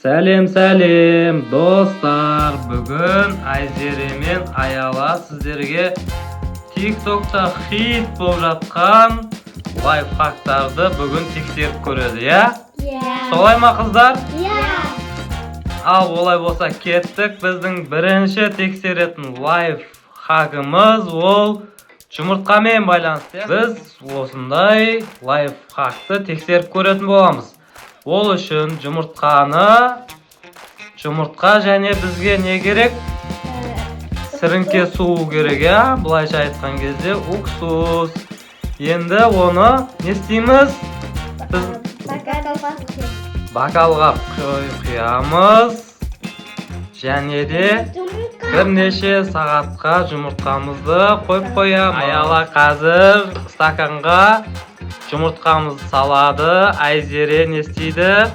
Сәлем достар, бүгін Айзере мен Аяла сіздерге TikTok'та хит болып жатқан лайфхактарды бүгін тексеріп көреді, я? Солай ма қыздар? Ал олай болса кеттік. Біздің бірінші тексеретін лайфхагымыз ол жұмыртқамен байланысты. Біз осындай лайфхакты тексеріп көретін боламыз. Ол үшін жұмыртқа және бізге не керек? Сіріңке су керек, я? Бұлайша айтқан кезде уксус. Енді оны не істейміз? Бокалға құямыз. Және де бірнеше сағатқа жұмыртқамызды қойып қоямыз. Аяла қазір стаканға жұмыртқамызды салады. Айзере не істейді?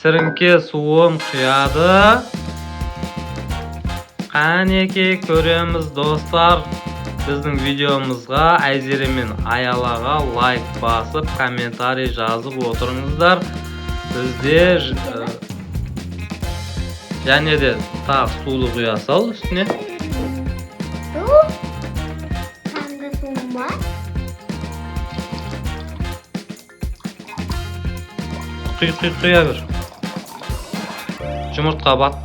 Сіріңке суын құяды. Қанеке көреміз достар. Біздің видеомызға Айзере мен Аялаға лайк басып, комментарий жазып отырыңыздар. Бізде және де тағы суды құя сал үстіне. Құя бер. Жұмыртқа бат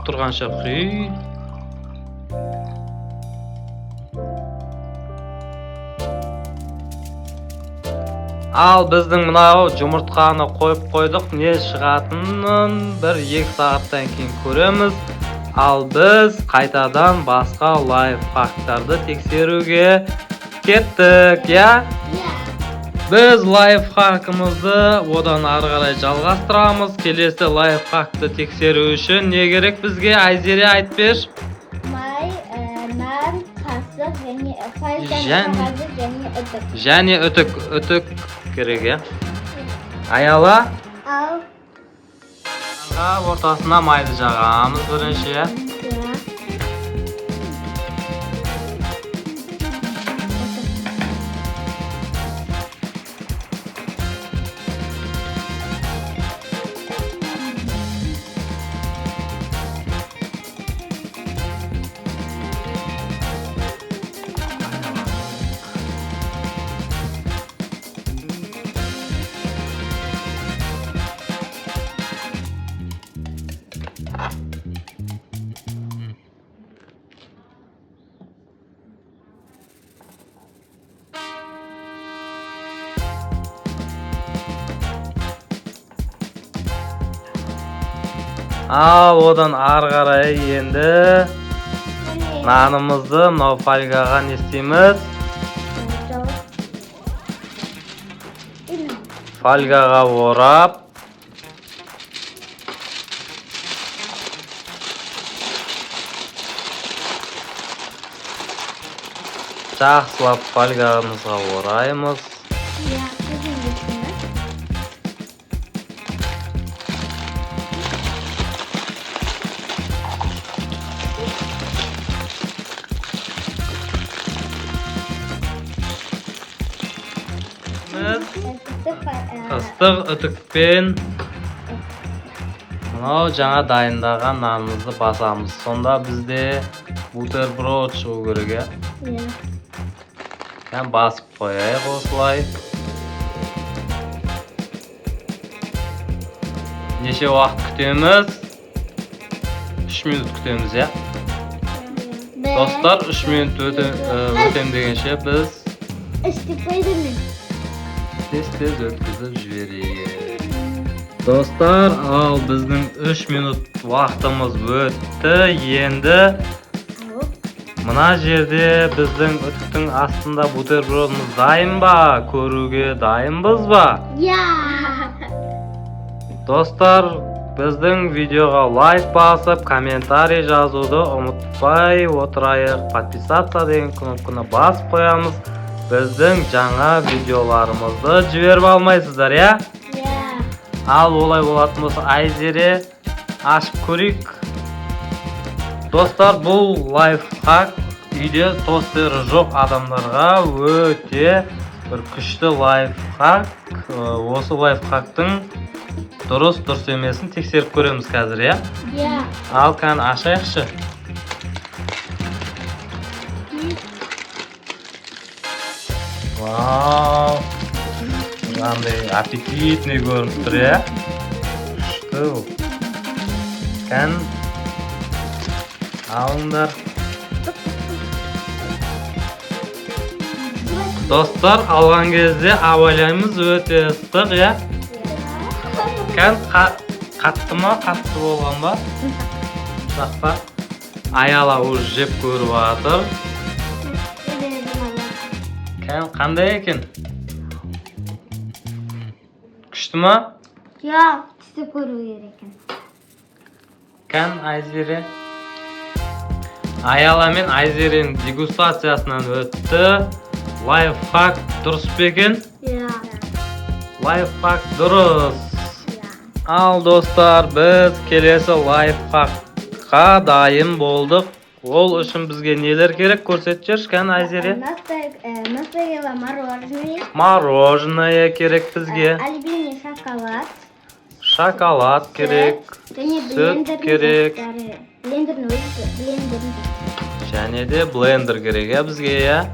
тұрғанша құй. Ал біздің мынау жұмыртқаны қойып қойдық. Не шығатынын 1-2 сағаттан кейін көреміз. Ал біз қайтадан басқа лайфхактарды тексеруге кеттік, я? Біз лайфхакымызды одан ары қарай жалғастырамыз. Келесі лайфхакты тексеру үшін не керек бізге? Айзере айтып бер. Нан, қасық және үтік керек, я? Аяла? Ортасына майды жағамыз бірінші, я? Ал одан ары қарай енді нанымызды мынау фольгаға не істейміз? Фольгаға орап жақсылап фольгамызға ораймыз. Ыстық үтікпен мынау жаңа дайындаған нанымызды басамыз. Сонда бізде бутерброд шығу керек, я? Басып қояйық осылай. Неше уақыт күтеміз? 3 минут күтеміз, я? Достар, 3 минут өтем дегенше біз тез өткізіп жіберейік. Достар, ал біздің 3 минут уақытымыз өтті. Енді мына жерде біздің үтіктің астында бутербродымыз дайын ба? Көруге дайынбыз ба? Достар, біздің видеоға лайк басып, комментарий жазуды ұмытпай отырайық. Подписаться деген кнопканы басып қоямыз. Біздің жаңа видеоларымызды жіберіп алмайсыздар, я? Ал олай болатын болса Айзере ашып көрейік. Достар, бұл лайфхак үйде тостері жоқ адамдарға өте бір күшті лайфхак. Осы лайфхактың дұрыс емесін тексеріп көреміз қазір, я? Иә. Ал, кән ашайықшы. Вау! Қандай аппетитный көрініп тұр, я? Күшті. Кән алыңдар. Достар, алған кезде абайлаймыз, өте ыстық, я? Кән қатты ма, қатты болған ба? Жұмсақ па? Аяла уже жеп көріп жатыр. Кән қандай екен? Күшті ма? Жоқ, түсіп көру керек екен. Кән Айзере? Аяла мен Айзеренің дегустациясынан өтті. Лайфхак дұрыс па екен? Иә. Лайфхак дұрыс. Ал достар, біз келесі лайфхакқа дайын болдық. Ол үшін бізге нелер керек көрсетші, кән Айзере? Настояла мороженое. Мороженое керек бізге. Альбине шоколад. Шоколад керек. Сүт керек. Және де блендер керек, бізге, я?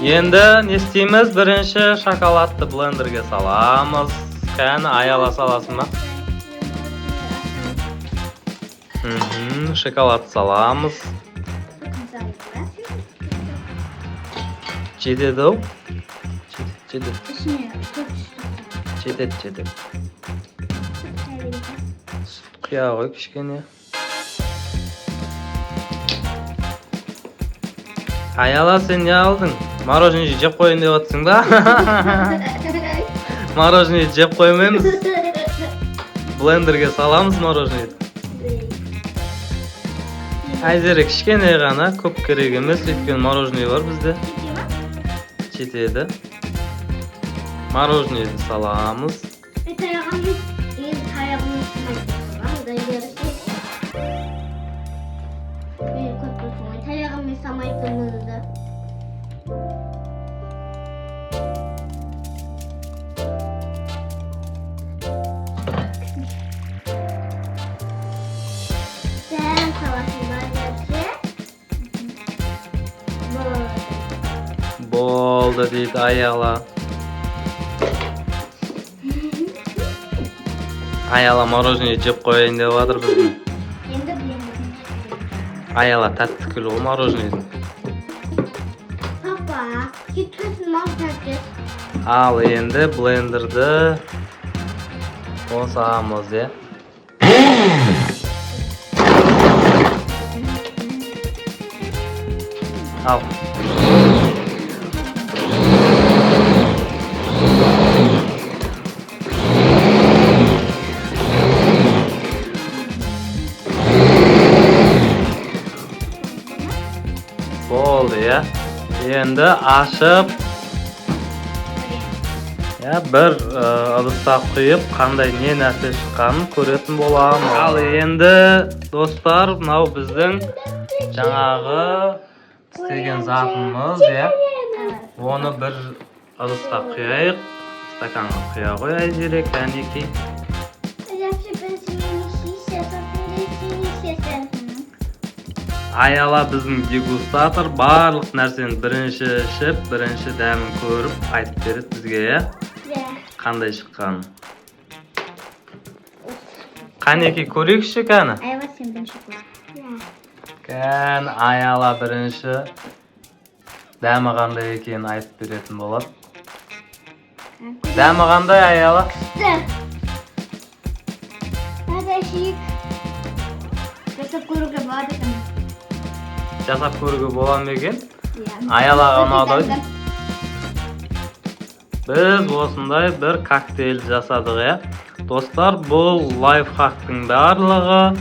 Енді не істейміз? Бірінші шоколадты блендерге саламыз. Кән Аяла саласын ма? Шоколад саламыз. Жетеді-ау? Жетеді. Сүт құя ғой кішкене. Аяла, сен не алдың? Мороженое жеп қойын деп отсың ба? Мороженое жеп қоймаймыз. Блендерге саламыз мороженое. Айзере кішкене ғана, көп керек емес, өйткені мороженое бар бізде. Жетеді. Мороженеді саламыз. Болды дейді Аяла. Аяла мороженое жеп қойын деп жатыр біздің. Аяла тәтті күл ғой мороженедің. Папа, кеткесін мал тәтті. Ал енді блендерді қосамыз, е? Ал. Болды, ya. Енді ашып, бір ыдысқа құйып, қандай не нәрсе шыққанын көретін боламыз. Ал енді достар, мынау біздің жаңағы істеген затымыз, я. Оны бір ыдысқа құяйық, стаканға құя қой Айзере, кәнекей. Аяла біздің дегустатор барлық нәрсені бірінші ішіп, бірінші дәмін көріп, айтып береді бізге, я? Қандай шыққанын. Қанекей көрейікші кәні? Аяла сен бірінші көр. Кән Аяла бірінші дәмі қандай екенін айтып беретін болады. Дәмі қандай Аяла? Күшті. Әзәшік. Жасап көруге болады екен. Жасап көруге бола ма екен? Аялаға ұнады. Біз осындай бір коктейль жасадық, я. Достар, бұл лайфхактың барлығы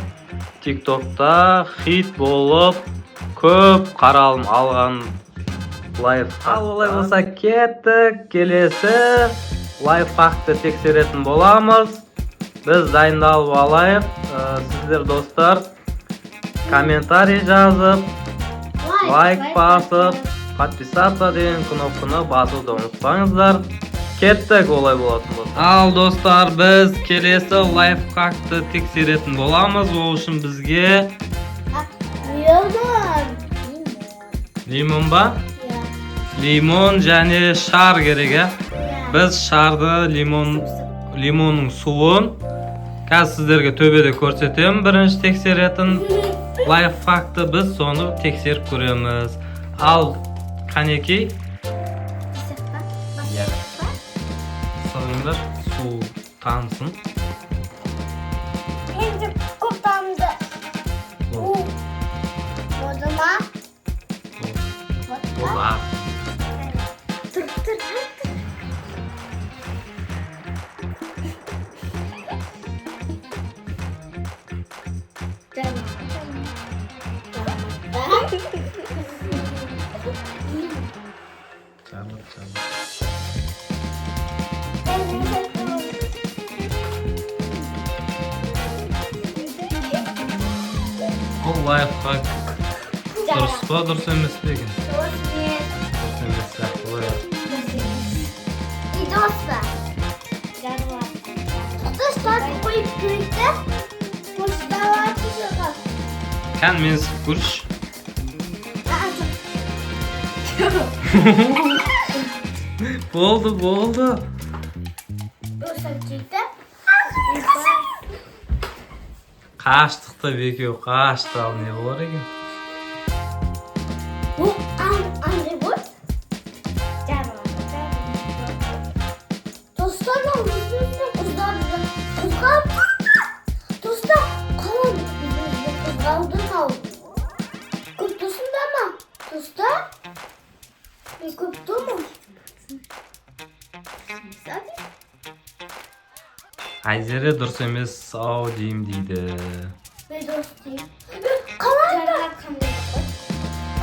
TikTok'та хит болып, көп қаралым алған лайфхак. Ал олай болса кеттік, келесі лайфхакты тексеретін боламыз. Біз дайындалып алайық. Сіздер достар комментарий жазып, лайк басып, подписаться деген кнопканы басуды ұмытпаңыздар. Kettik olay bo'ladi. Al do'stlar, biz kelesi lifehack'ni tekshirетін bo'lamiz. O үшін bizga limon ba? Limon және шар керек, ya. Biz sharni limonning suvin қазір sizlarga төбеде ko'rsataman. Birinchi tekshirетін lifehack'ni biz soni tekshirib ko'ramiz. Al qaniki? Sanırlar su tansın. Şimdi kutamda. O zaman. Ola. Tır. Canım. Bu lifehack. Dürüst mü, dürüst emas mı ekan? Dürüst emas сияқты ғой. И достар. Достар qo'yib ko'rdi. Do'stlar chiqib. Kan men ko'rish. Bo'ldi. Dostar chiqdi. Qaştıqda beki qaştı al ne bo'lar ekan? Bu anne bu. Dostlar ne oldu? Dostlar kalın. Kaldı kaldı. Kuptusun da mı? Dostlar. Bir kuptu mu? Ayzere dürüst emas sağ deyim deydi. Ve dostum. Kalan da.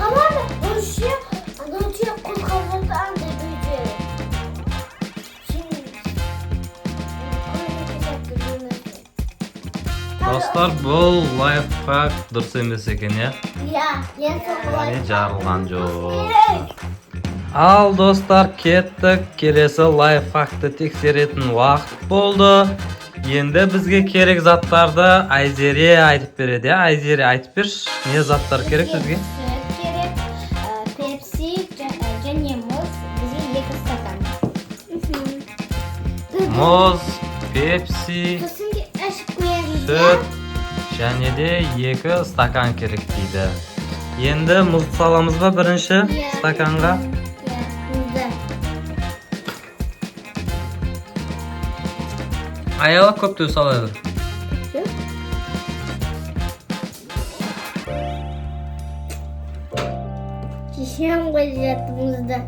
Kalan da. Rusya. Anlatıyor kul kavrası anne duyuyor. Şimdi. Dostlar bu lifehack dürüst emas ekan ya. Yani jarılgan жоқ. Al dostlar kettik. Kelesi lifehack'ni tekshirетін vaqt bo'ldi. Endi bizga kerak zatlarni Ayzere aytib beradi. Ayzere aytib ber. Ne zatlar kerak bizga? Kerak Pepsi және muz bizga 2 stakan. Muz, Pepsi, So'ng ashib qo'yamiz. süt және de 2 stakan kerak deydi. Endi muz salamizmi birinchi stakanga? Ayala ko'p deb soladi. Kişiyem koyacaktığımızda.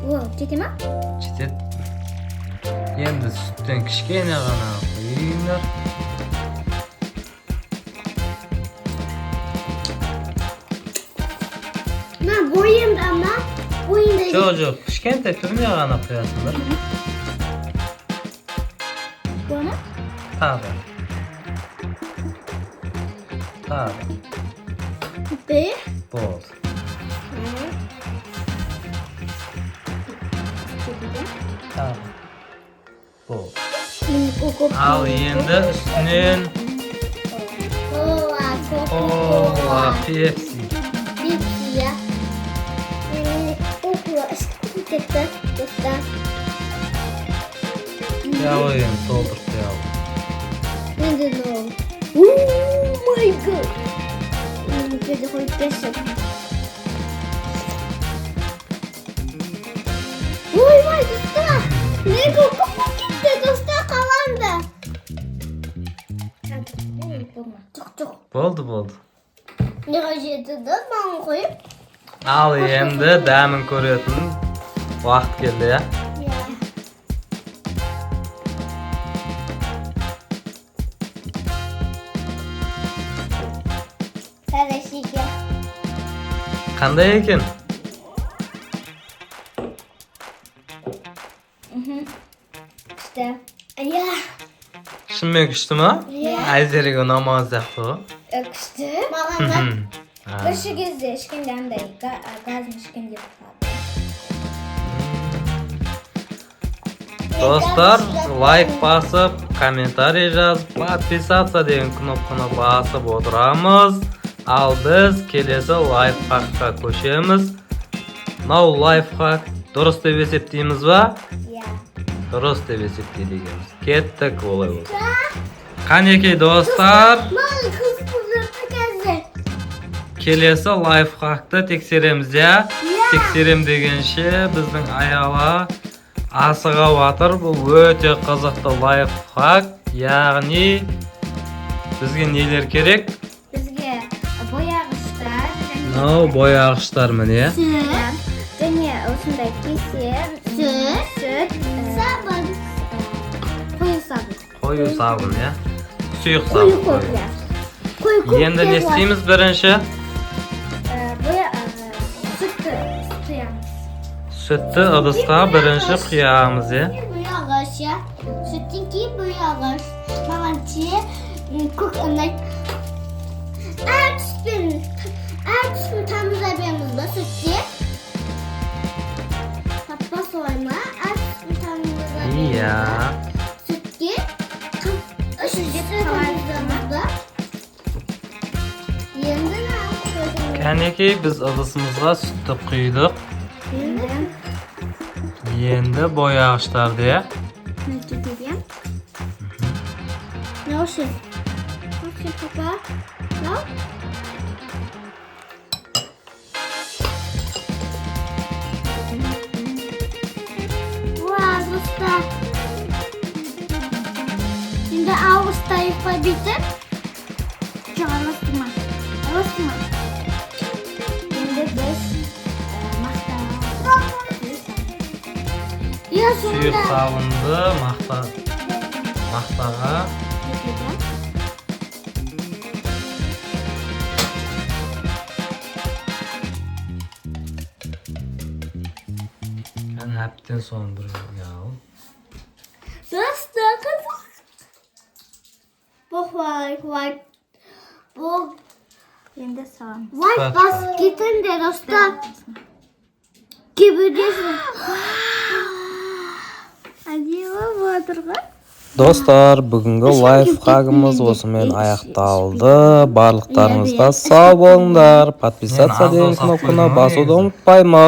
Wow, çekil mi? Chetet. Endi sütdan kichkina g'ana qo'yinglar. Boyunda ama. Boyunda. Jo'jo, kichkina turmay g'ana qo'yasizlar. Buna? Tabi. Bir. Bo'ldi. Tabi. Bo'ldi. Al endi ustidan Cola, Pepsi. Pepsi ya. Okula ışık ketdi dostlar. Yağlayın, doldurup yağlayın. Ne dedi o? Oh my god. Şöyle koyup geçsin. Vay dostlar. Ne kokup gitti dostlar kalandı. Çok. Bo'ldi. Ne acıdı da ben koyup. Al endi damin ko'rayotgan vaqt keldi ya. Qanday ekan? İşte. Ya. Shunday kuchdimi? Ayzeriga namoz yaxshi. Öpüştü. Bana Ha. O'sha кезде eshkanda anday gazni eshkanda Dostlar, like basıp, kommentariy жазып, подписаться деген кнопканы басып отырамыз. Ал біз келесі лайфхакқа көшеміз. Мынау лайфхак дұрыс деп есептейміз ба? Дұрыс деп есептейміз. Кеттік олай болсын. Қанекей достар, келесі лайфхакты тексереміз я. Тексерем дегенше біздің аяла асыға батыр. Бұл өте қызықты лайфхак. Яғни бізге нелер керек? Бізге бояғыштар. Бояғыштар міне. Және осындай кесер, сүт, сабын, қою сабын. Қою сабын, я? Сұйық сабын. Енді не істейміз бірінші? Сүтті құямыз. Sütті ыдысқа бірінші құямыз, е? Бояғыш, я. Сүттен кейін бояғыш. Маған че көк ұнай. Әр түспен тамыза береміз ба сүтте? Таппа солай ма? Әр түспен тамыза береміз Иә. Сүтке үшінші тамызамыз ба? Енді Кәнекей біз ыдысымызға сүтті құйдық. Енді бояғыштарды, е? Ne olsun? Bakın papa. Ne? Vay usta. Şimdi Ağustos'ta yapabilirim. Jangan lupa. Lupa. Şimdi biz Ya Сұйық сабынды мақтаға әптен соң бір ял. Dostlar bu şimdi sağ. Vay basketin de dostlar. Gibi diyorsun. Hadi baba Достар, бүгінгі лайфхагымыз осымен аяқталды. Барлықтарыңызға сау болыңдар. Подписаться деген кнопканы басуды ұмытпаймыз.